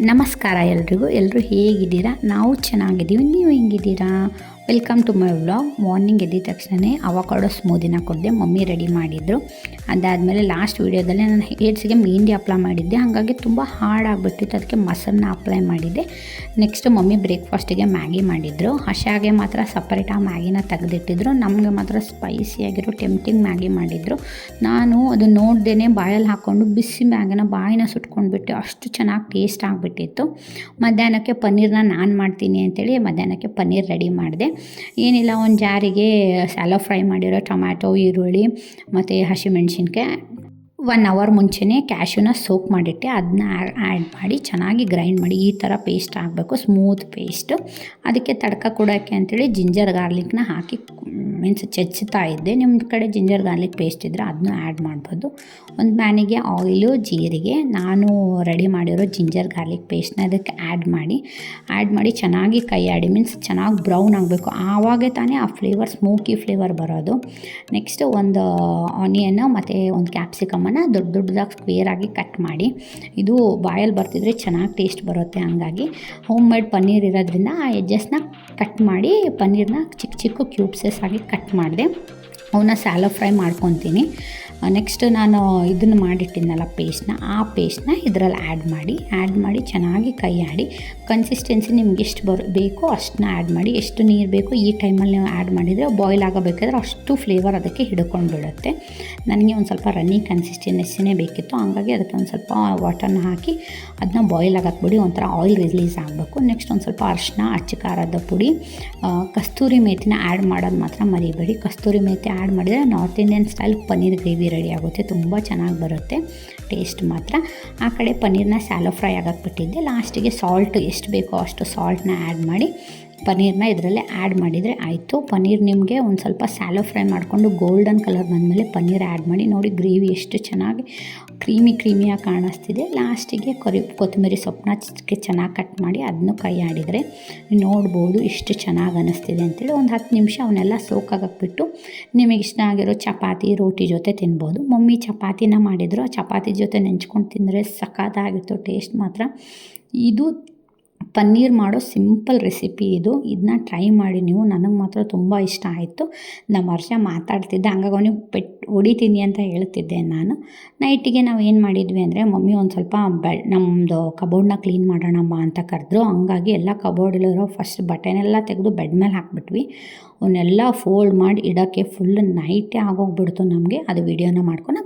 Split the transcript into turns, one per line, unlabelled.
ನಮಸ್ಕಾರ ಎಲ್ರಿಗೂ. ಎಲ್ಲರೂ ಹೇಗಿದ್ದೀರಾ? ನಾವು ಚೆನ್ನಾಗಿದ್ದೀವಿ. ನೀವು ಹೆಂಗಿದ್ದೀರಾ? Welcome to my vlog. Morning ಎದ್ದ ತಕ್ಷಣವೇ ಅವಕಾಡೋ ಸ್ಮೂದಿನ ಕೊಟ್ಟಿದ್ದೆ, ಮಮ್ಮಿ ರೆಡಿ ಮಾಡಿದ್ರು. ಅದಾದಮೇಲೆ ಲಾಸ್ಟ್ ವೀಡಿಯೋದಲ್ಲಿ ನಾನು ಹೇರ್ಸ್ಗೆ ಮೆಹಂದಿ ಅಪ್ಲೈ ಮಾಡಿದ್ದೆ, ಹಾಗಾಗಿ ತುಂಬ ಹಾರ್ಡ್ ಆಗಿಬಿಟ್ಟಿತ್ತು. ಅದಕ್ಕೆ ಮೊಸರನ್ನ ಅಪ್ಲೈ ಮಾಡಿದ್ದೆ. ನೆಕ್ಸ್ಟ್ ಮಮ್ಮಿ ಬ್ರೇಕ್ಫಾಸ್ಟಿಗೆ ಮ್ಯಾಗಿ ಮಾಡಿದ್ರು. ಹಶಾಗೆ ಮಾತ್ರ ಸಪ್ರೇಟಾಗಿ ಮ್ಯಾಗಿನ ತೆಗೆದಿಟ್ಟಿದ್ರು, ನಮಗೆ ಮಾತ್ರ ಸ್ಪೈಸಿಯಾಗಿರೋ ಟೆಂಪ್ಟಿಂಗ್ ಮ್ಯಾಗಿ ಮಾಡಿದರು. ನಾನು ಅದು ನೋಡ್ದೇ ಬಾಯಲ್ಲಿ ಹಾಕ್ಕೊಂಡು ಬಿಸಿ ಮ್ಯಾಗಿನ ಬಾಯಿನ ಸುಟ್ಕೊಂಡ್ಬಿಟ್ಟು ಅಷ್ಟು ಚೆನ್ನಾಗಿ ಟೇಸ್ಟ್ ಆಗಿಬಿಟ್ಟಿತ್ತು. ಮಧ್ಯಾಹ್ನಕ್ಕೆ ಪನ್ನೀರನ್ನ ನಾನು ಮಾಡ್ತೀನಿ ಅಂತೇಳಿ ಮಧ್ಯಾಹ್ನಕ್ಕೆ ಪನ್ನೀರ್ ರೆಡಿ ಮಾಡಿದೆ. ಏನಿಲ್ಲ, ಒಂದು ಜಾರಿಗೆ ಸ್ಯಾಲೋ ಫ್ರೈ ಮಾಡಿರೋ ಟೊಮ್ಯಾಟೊ, ಈರುಳ್ಳಿ ಮತ್ತು ಹಸಿಮೆಣ್ಸಿನ್ಕಾಯಿ 1 ಅವರ್ ಮುಂಚೆನೇ ಕ್ಯಾಶ್ಯೂನ ಸೋಕ್ ಮಾಡಿಟ್ಟೆ. ಅದನ್ನ ಆ್ಯಡ್ ಮಾಡಿ ಚೆನ್ನಾಗಿ ಗ್ರೈಂಡ್ ಮಾಡಿ ಈ ಥರ ಪೇಸ್ಟ್ ಆಗಬೇಕು, ಸ್ಮೂತ್ ಪೇಸ್ಟು. ಅದಕ್ಕೆ ತಡ್ಕ ಕೊಡೋಕ್ಕೆ ಅಂತೇಳಿ ಜಿಂಜರ್ ಗಾರ್ಲಿಕ್ನ ಹಾಕಿ ಮೀನ್ಸ್ ಚೆಚ್ಚುತ್ತಾ ಇದ್ದೆ. ನಿಮ್ಮ ಕಡೆ ಜಿಂಜರ್ ಗಾರ್ಲಿಕ್ ಪೇಸ್ಟ್ ಇದ್ದರೆ ಅದನ್ನು ಆ್ಯಡ್ ಮಾಡ್ಬೋದು. ಒಂದು ಪ್ಯಾನಿಗೆ ಆಯಿಲು, ಜೀರಿಗೆ, ನಾನು ರೆಡಿ ಮಾಡಿರೋ ಜಿಂಜರ್ ಗಾರ್ಲಿಕ್ ಪೇಸ್ಟ್ನ ಅದಕ್ಕೆ ಆ್ಯಡ್ ಮಾಡಿ ಚೆನ್ನಾಗಿ ಕೈ ಆಡಿ, ಮೀನ್ಸ್ ಚೆನ್ನಾಗಿ ಬ್ರೌನ್ ಆಗಬೇಕು. ಆವಾಗೇ ತಾನೇ ಆ ಫ್ಲೇವರ್, ಸ್ಮೋಕಿ ಫ್ಲೇವರ್ ಬರೋದು. ನೆಕ್ಸ್ಟ್ ಒಂದು ಆನಿಯನ್ನು ಮತ್ತು ಒಂದು ಕ್ಯಾಪ್ಸಿಕಮನ್ನು ದೊಡ್ಡದಾಗಿ ಸ್ಕ್ವೇರಾಗಿ ಕಟ್ ಮಾಡಿ, ಇದು ಬಾಯಲ್ಲಿ ಬರ್ತಿದ್ರೆ ಚೆನ್ನಾಗಿ ಟೇಸ್ಟ್ ಬರುತ್ತೆ. ಹಂಗಾಗಿ ಹೋಮ್ ಮೇಡ್ ಪನ್ನೀರ್ ಇರೋದ್ರಿಂದ ಆ ಎಡ್ಜಸ್ನ ಕಟ್ ಮಾಡಿ ಪನ್ನೀರ್ನ ಚಿಕ್ಕ ಚಿಕ್ಕ ಕ್ಯೂಬ್ಸಸ್ ಆಗಿ ಕಟ್ ಮಾಡಿದೆ. ಅವನ್ನ ಸ್ಯಾಲೋ ಫ್ರೈ ಮಾಡ್ಕೊತೀನಿ. ನೆಕ್ಸ್ಟ್ ನಾನು ಇದನ್ನು ಮಾಡಿಟ್ಟಿದ್ನಲ್ಲ ಆ ಪೇಸ್ಟ್ನ ಇದರಲ್ಲಿ ಆ್ಯಡ್ ಮಾಡಿ ಚೆನ್ನಾಗಿ ಕೈ ಆಡಿ, ಕನ್ಸಿಸ್ಟೆನ್ಸಿ ನಿಮ್ಗೆ ಎಷ್ಟು ಬೇಕೋ ಅಷ್ಟನ್ನ ಆ್ಯಡ್ ಮಾಡಿ. ಎಷ್ಟು ನೀರು ಬೇಕು ಈ ಟೈಮಲ್ಲಿ ನೀವು ಆ್ಯಡ್ ಮಾಡಿದರೆ ಬಾಯ್ಲ್ ಆಗಬೇಕಾದ್ರೆ ಅಷ್ಟು ಫ್ಲೇವರ್ ಅದಕ್ಕೆ ಹಿಡ್ಕೊಂಡು ಬಿಡುತ್ತೆ. ನನಗೆ ಒಂದು ಸ್ವಲ್ಪ ರನ್ನಿ ಕನ್ಸಿಸ್ಟೆನ್ಸಿನೇ ಬೇಕಿತ್ತು, ಹಂಗಾಗಿ ಅದಕ್ಕೆ ಒಂದು ಸ್ವಲ್ಪ ವಾಟರ್ನ ಹಾಕಿ ಅದನ್ನ ಬಾಯ್ಲ್ ಹಾಕ್ಬಿಡಿ, ಒಂಥರ ಆಯಿಲ್ ರಿಲೀಸ್ ಆಗಬೇಕು. ನೆಕ್ಸ್ಟ್ ಒಂದು ಸ್ವಲ್ಪ ಅರಿಶಿನ, ಅಚ್ಚ ಖಾರದ ಪುಡಿ, ಕಸ್ತೂರಿ ಮೇಥಿನ ಆ್ಯಡ್ ಮಾಡೋದು ಮಾತ್ರ ಮರಿಬೇಡಿ. ಕಸ್ತೂರಿ ಮೇಥಿ ಆ್ಯಡ್ ಮಾಡಿದರೆ north Indian style paneer gravy ready ಆಗುತ್ತೆ, ತುಂಬ ಚೆನ್ನಾಗಿ ಬರುತ್ತೆ ಟೇಸ್ಟ್ ಮಾತ್ರ. ಆ ಕಡೆ ಪನ್ನೀರ್ನ ಸ್ಯಾಲೋ ಫ್ರೈ ಆಗಕ್ಕೆ ಬಿಟ್ಟಿದ್ದೆ. ಲಾಸ್ಟಿಗೆ ಸಾಲ್ಟ್ ಎಷ್ಟು ಬೇಕೋ ಅಷ್ಟು ಸಾಲ್ಟ್ನ ಆ್ಯಡ್ ಮಾಡಿ ಪನ್ನೀರ್ನ ಇದರಲ್ಲೇ ಆ್ಯಡ್ ಮಾಡಿದರೆ ಆಯಿತು. ಪನ್ನೀರ್ ನಿಮಗೆ ಒಂದು ಸ್ವಲ್ಪ ಸ್ಯಾಲೋ ಫ್ರೈ ಮಾಡಿಕೊಂಡು ಗೋಲ್ಡನ್ ಕಲರ್ ಬಂದಮೇಲೆ ಪನ್ನೀರ್ ಆ್ಯಡ್ ಮಾಡಿ. ನೋಡಿ ಗ್ರೇವಿ ಎಷ್ಟು ಚೆನ್ನಾಗಿ ಕ್ರೀಮಿಯಾಗಿ ಕಾಣಿಸ್ತಿದೆ. ಲಾಸ್ಟಿಗೆ ಕೊತ್ತಂಬರಿ ಸೊಪ್ಪನ್ನ ಚೆನ್ನಾಗಿ ಕಟ್ ಮಾಡಿ ಅದನ್ನು ಕೈ ಆಡಿದರೆ ನೋಡ್ಬೋದು ಎಷ್ಟು ಚೆನ್ನಾಗಿ ಅನ್ನಿಸ್ತಿದೆ ಅಂತೇಳಿ. ಒಂದು 10 ನಿಮಿಷ ಅವನ್ನೆಲ್ಲ ಸೋಕಾಗಕ್ಬಿಟ್ಟು ನಿಮಗೆ ಇಷ್ಟ ಆಗಿರೋ ಚಪಾತಿ, ರೋಟಿ ಜೊತೆ ತಿನ್ಬೋದು. ಮಮ್ಮಿ ಚಪಾತಿನ ಮಾಡಿದರು, ಆ ಚಪಾತಿ ಜೊತೆ ನೆಂಚ್ಕೊಂಡು ತಿಂದರೆ ಸಖತ್ತಾಗಿತ್ತು ಟೇಸ್ಟ್ ಮಾತ್ರ. ಇದು ಪನ್ನೀರ್ ಮಾಡೋ ಸಿಂಪಲ್ ರೆಸಿಪಿ ಇದು. ಇದನ್ನ ಟ್ರೈ ಮಾಡಿ ನೀವು. ನನಗೆ ಮಾತ್ರ ತುಂಬ ಇಷ್ಟ ಆಯಿತು. ನಮ್ಮ ವರ್ಷ ಮಾತಾಡ್ತಿದ್ದೆ, ಹಂಗಾಗಿ ಅವನಿಗೆ ಹೊಡಿತೀನಿ ಅಂತ ಹೇಳ್ತಿದ್ದೆ ನಾನು. ನೈಟಿಗೆ ನಾವು ಏನು ಮಾಡಿದ್ವಿ ಅಂದರೆ, ಮಮ್ಮಿ ಒಂದು ಸ್ವಲ್ಪ ನಮ್ಮದು ಕಬೋರ್ಡ್ನ ಕ್ಲೀನ್ ಮಾಡೋಣಮ್ಮ ಅಂತ ಕರೆದ್ರು. ಹಂಗಾಗಿ ಎಲ್ಲ ಕಬೋರ್ಡಲ್ಲಿರೋ ಫಸ್ಟ್ ಬಟ್ಟೆನೆಲ್ಲ ತೆಗೆದು ಬೆಡ್ ಮೇಲೆ ಹಾಕ್ಬಿಟ್ವಿ. ಅವನ್ನೆಲ್ಲ ಫೋಲ್ಡ್ ಮಾಡಿ ಇಡೋಕ್ಕೆ ಫುಲ್ ನೈಟೇ ಆಗೋಗ್ಬಿಡ್ತು ನಮಗೆ. ಅದು ವಿಡಿಯೋನ ಮಾಡ್ಕೊಂಡು